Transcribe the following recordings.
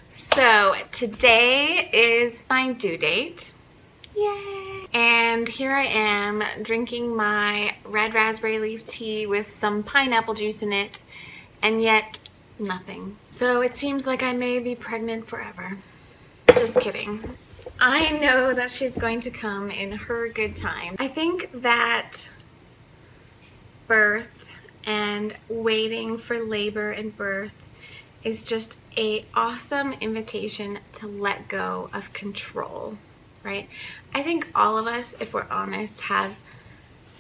So today is my due date. Yay! And here I am drinking my red raspberry leaf tea with some pineapple juice in it, and yet nothing. So it seems like I may be pregnant forever. Just kidding. I know that she's going to come in her good time. I think that birth and waiting for labor and birth is just an awesome invitation to let go of control, right? I think all of us, if we're honest, have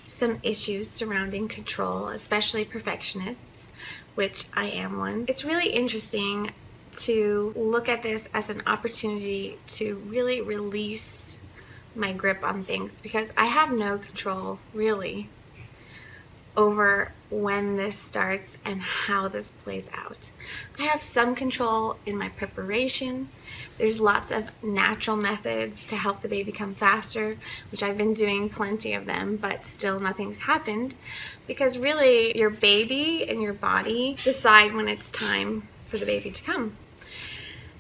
some issues surrounding control, especially perfectionists, which I am one. It's really interesting to look at this as an opportunity to really release my grip on things, because I have no control, really, over when this starts and how this plays out. I have some control in my preparation. There's lots of natural methods to help the baby come faster, which I've been doing plenty of them, but still nothing's happened, because really your baby and your body decide when it's time for the baby to come.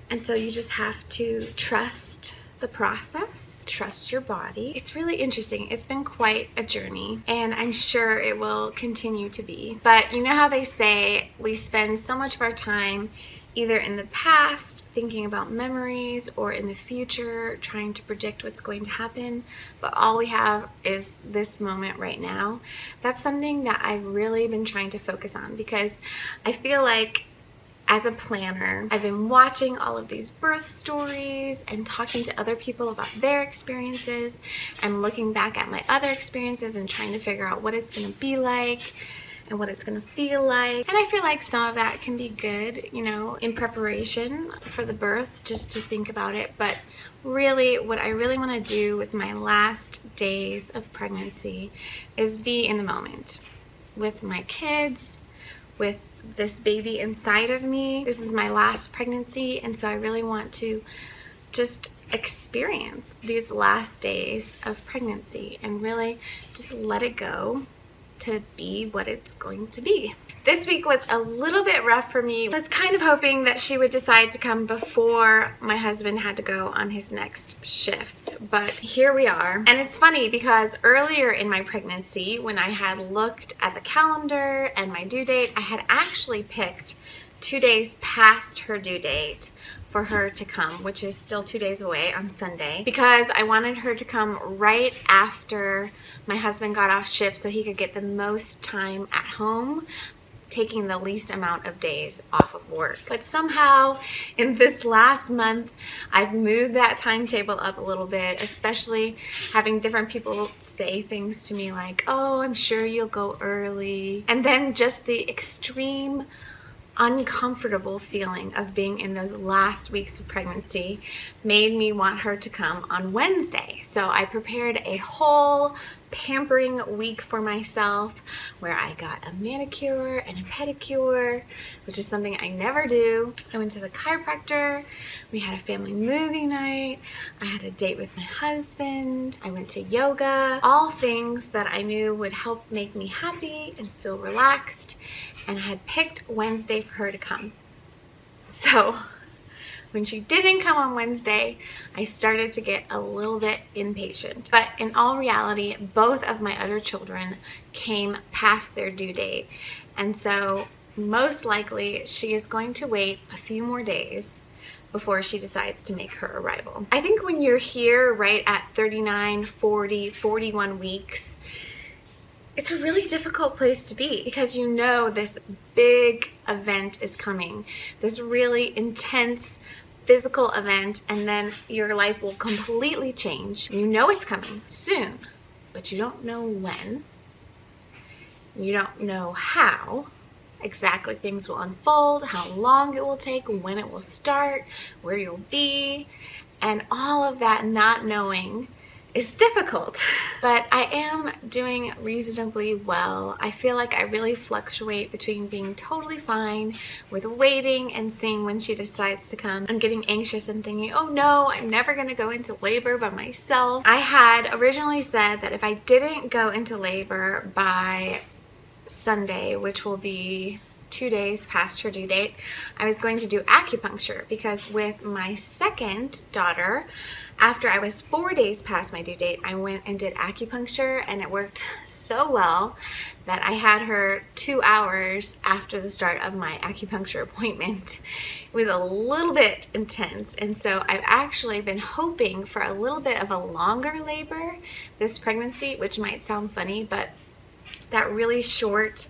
And so you just have to trust the process, trust your body. It's really interesting. It's been quite a journey, and I'm sure it will continue to be. But you know how they say we spend so much of our time either in the past thinking about memories, or in the future trying to predict what's going to happen, but all we have is this moment right now. That's something that I've really been trying to focus on, because I feel like as a planner, I've been watching all of these birth stories and talking to other people about their experiences, and looking back at my other experiences and trying to figure out what it's going to be like and what it's going to feel like. And I feel like some of that can be good, you know, in preparation for the birth, just to think about it. But really, what I really want to do with my last days of pregnancy is be in the moment with my kids, with this baby inside of me. This is my last pregnancy, and so I really want to just experience these last days of pregnancy and really just let it go to be what it's going to be. This week was a little bit rough for me. I was kind of hoping that she would decide to come before my husband had to go on his next shift, but here we are. And it's funny because earlier in my pregnancy, when I had looked at the calendar and my due date, I had actually picked 2 days past her due date for her to come, which is still 2 days away on Sunday, because I wanted her to come right after my husband got off shift so he could get the most time at home, taking the least amount of days off of work. But somehow in this last month, I've moved that timetable up a little bit, especially having different people say things to me like, oh, I'm sure you'll go early. And then just the extreme uncomfortable feeling of being in those last weeks of pregnancy made me want her to come on Wednesday. So I prepared a whole pampering week for myself, where I got a manicure and a pedicure, which is something I never do. I went to the chiropractor. We had a family movie night. I had a date with my husband. I went to yoga. All things that I knew would help make me happy and feel relaxed. And I had picked Wednesday for her to come. So when she didn't come on Wednesday, I started to get a little bit impatient. But in all reality, both of my other children came past their due date. And so most likely she is going to wait a few more days before she decides to make her arrival. I think when you're here right at 39, 40, 41 weeks, it's a really difficult place to be, because you know this big event is coming, this really intense physical event, and then your life will completely change. You know it's coming soon, but you don't know when. You don't know how exactly things will unfold, how long it will take, when it will start, where you'll be, and all of that not knowing is difficult. But I am doing reasonably well. I feel like I really fluctuate between being totally fine with waiting and seeing when she decides to come. I'm getting anxious and thinking, oh no, I'm never gonna go into labor by myself. I had originally said that if I didn't go into labor by Sunday, which will be 2 days past her due date, I was going to do acupuncture, because with my second daughter, after I was 4 days past my due date, I went and did acupuncture, and it worked so well that I had her 2 hours after the start of my acupuncture appointment. It was a little bit intense, and so I've actually been hoping for a little bit of a longer labor this pregnancy, which might sound funny, but that really short,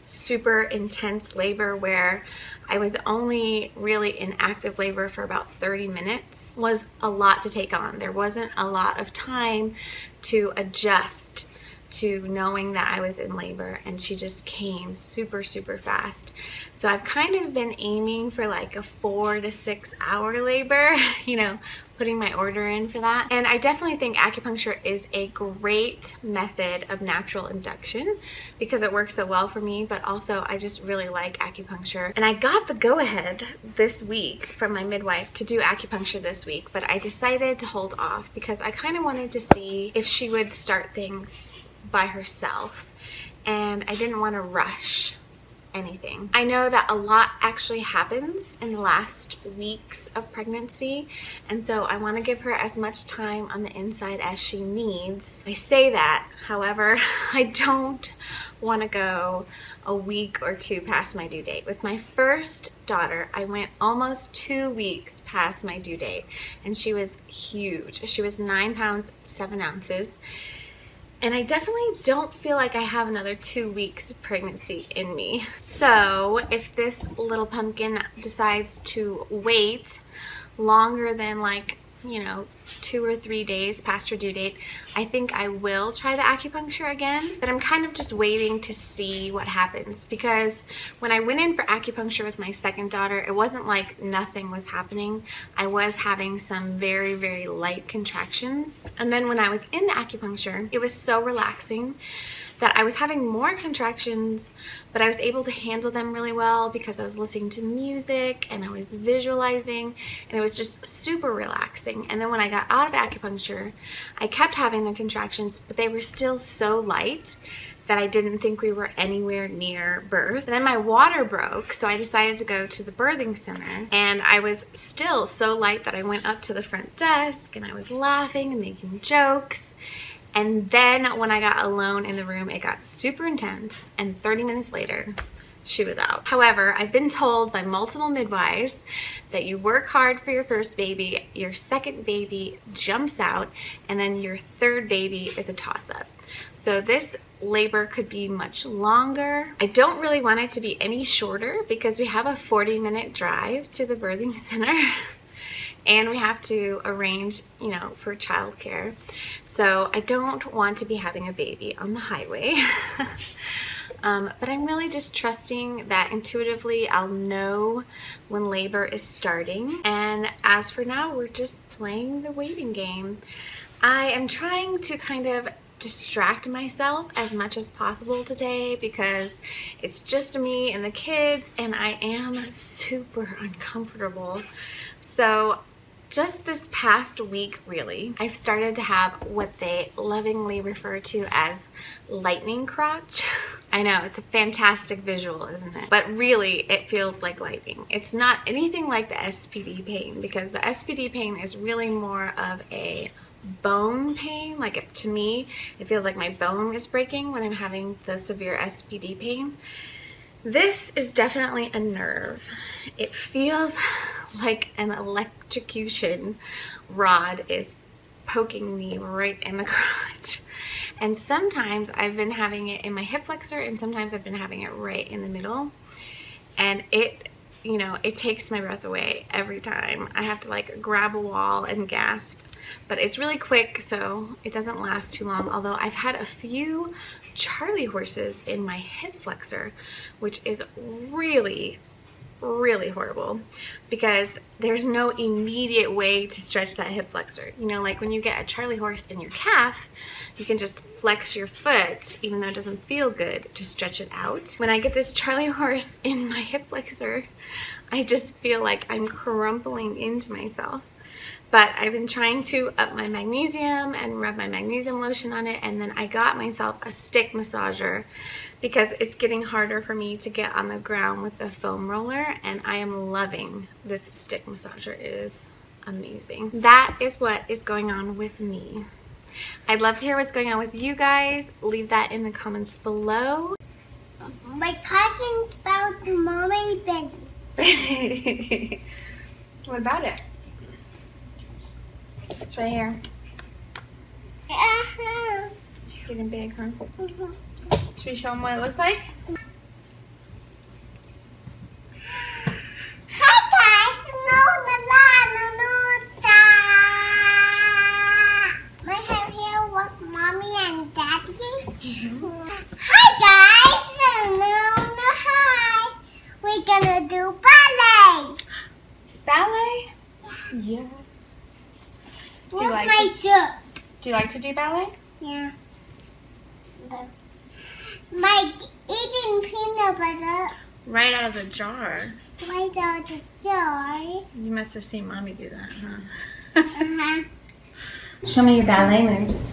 super intense labor where I was only really in active labor for about 30 minutes was a lot to take on. There wasn't a lot of time to adjust to knowing that I was in labor, and she just came super, super fast. So I've kind of been aiming for like a 4 to 6 hour labor, you know, putting my order in for that. And I definitely think acupuncture is a great method of natural induction because it works so well for me, but also I just really like acupuncture. And I got the go-ahead this week from my midwife to do acupuncture this week, but I decided to hold off because I kind of wanted to see if she would start things by herself, and I didn't want to rush anything. I know that a lot actually happens in the last weeks of pregnancy, and so I want to give her as much time on the inside as she needs. I say that, however, I don't want to go a week or 2 past my due date. With my first daughter, I went almost 2 weeks past my due date, and she was huge. She was 9 pounds 7 ounces. And I definitely don't feel like I have another 2 weeks of pregnancy in me. So if this little pumpkin decides to wait longer than, like, you know, 2 or 3 days past her due date, I think I will try the acupuncture again. But I'm kind of just waiting to see what happens, because when I went in for acupuncture with my second daughter, it wasn't like nothing was happening. I was having some very, very light contractions. And then when I was in the acupuncture, it was so relaxing that I was having more contractions, but I was able to handle them really well because I was listening to music and I was visualizing, and it was just super relaxing. And then when I got out of acupuncture, I kept having the contractions, but they were still so light that I didn't think we were anywhere near birth. And then my water broke, so I decided to go to the birthing center, and I was still so light that I went up to the front desk and I was laughing and making jokes. And then when I got alone in the room, it got super intense, and 30 minutes later, she was out. However, I've been told by multiple midwives that you work hard for your first baby, your second baby jumps out, and then your third baby is a toss-up. So this labor could be much longer. I don't really want it to be any shorter because we have a 40-minute drive to the birthing center. And we have to arrange, you know, for childcare. So I don't want to be having a baby on the highway. But I'm really just trusting that intuitively I'll know when labor is starting. And as for now, we're just playing the waiting game. I am trying to kind of distract myself as much as possible today because it's just me and the kids, and I am super uncomfortable. So just this past week, really, I've started to have what they lovingly refer to as lightning crotch. I know, it's a fantastic visual, isn't it? But really, it feels like lightning. It's not anything like the SPD pain, because the SPD pain is really more of a bone pain. Like, to me, it feels like my bone is breaking when I'm having the severe SPD pain. This is definitely a nerve. It feels like an electrocution rod is poking me right in the crotch. And sometimes I've been having it in my hip flexor, and sometimes I've been having it right in the middle. And it, you know, it takes my breath away every time. I have to like grab a wall and gasp. But it's really quick, so it doesn't last too long. Although I've had a few Charlie horses in my hip flexor, which is really, really horrible because there's no immediate way to stretch that hip flexor. You know, like when you get a Charlie horse in your calf, you can just flex your foot, even though it doesn't feel good, to stretch it out. When I get this Charlie horse in my hip flexor, I just feel like I'm crumpling into myself. But I've been trying to up my magnesium and rub my magnesium lotion on it, and then I got myself a stick massager because it's getting harder for me to get on the ground with the foam roller, and I am loving this stick massager. It is amazing. That is what is going on with me. I'd love to hear what's going on with you guys. Leave that in the comments below. My cousin spelled mommy belly. What about it? It's right here. It's getting big, huh? Should we show them what it looks like? Hi guys, my hair here with mommy and daddy. Hi guys, hi. We're gonna do ballet. Ballet? Yeah. Do you like my shirt? Do you like to do ballet? Yeah. My eating peanut butter Right out of the jar. right out the jar. You must have seen Mommy do that, huh? Show me your ballet moves.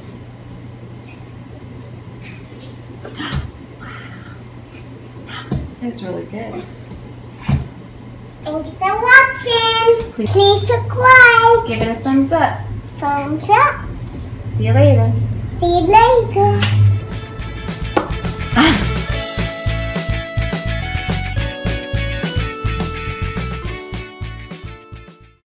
That's really good. Thank you for watching. Please subscribe. Give it a thumbs up. Thumbs up. See you later. See you later.